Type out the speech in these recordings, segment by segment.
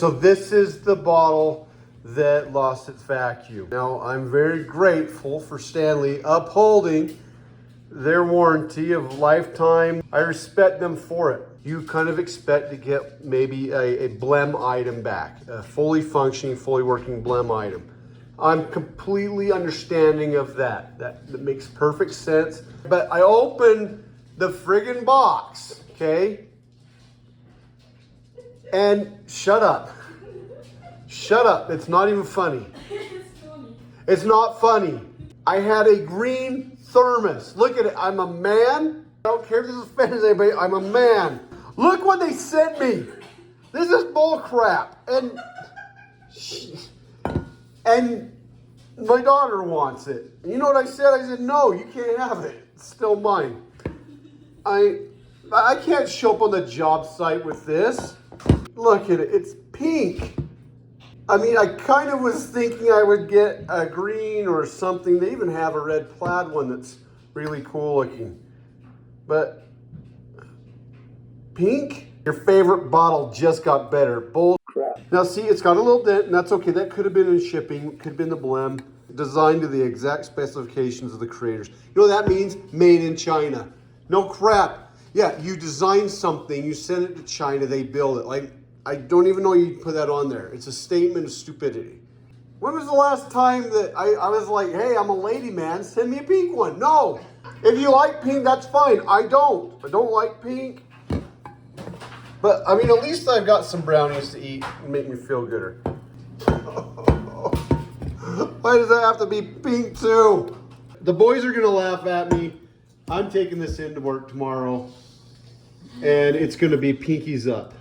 so this is the bottle that lost its vacuum. Now, I'm very grateful for Stanley upholding their warranty of lifetime. I respect them for it. You kind of expect to get maybe a blem item back, a fully functioning, fully working blem item. I'm completely understanding of that. That makes perfect sense. But I opened the friggin' box, okay? And shut up. Shut up. It's not even funny. It's funny. It's not funny. I had a green thermos. Look at it. I'm a man. I don't care if this offends anybody. I'm a man. Look what they sent me. This is bull crap. And my daughter wants it. You know what I said? I said, no, you can't have it. It's still mine. I can't show up on the job site with this. Look at it. It's pink. I mean, I kind of was thinking I would get a green or something. They even have a red plaid one that's really cool looking. But pink? Your favorite bottle just got better. Bull crap. Now see, it's got a little dent, and that's okay. That could have been in shipping, could have been the blem. Designed to the exact specifications of the creators. You know what that means? Made in China. No crap. Yeah, you design something, you send it to China, they build it. Like, I don't even know you'd put that on there. It's a statement of stupidity. When was the last time that I was like, hey, I'm a lady man, send me a pink one? No. If you like pink, that's fine. I don't. I don't like pink. But, I mean, at least I've got some brownies to eat and make me feel gooder. Why does that have to be pink too? The boys are gonna laugh at me. I'm taking this into work tomorrow and it's gonna be pinkies up.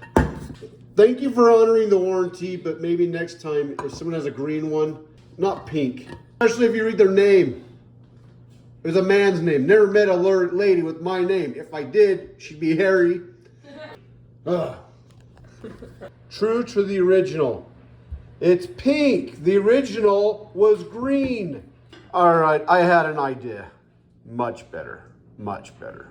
Thank you for honoring the warranty, but maybe next time if someone has a green one, not pink. Especially if you read their name. There's a man's name. Never met a lady with my name. If I did, she'd be Harry. Ugh. True to the original. It's pink. The original was green. All right, I had an idea. Much better. Much better.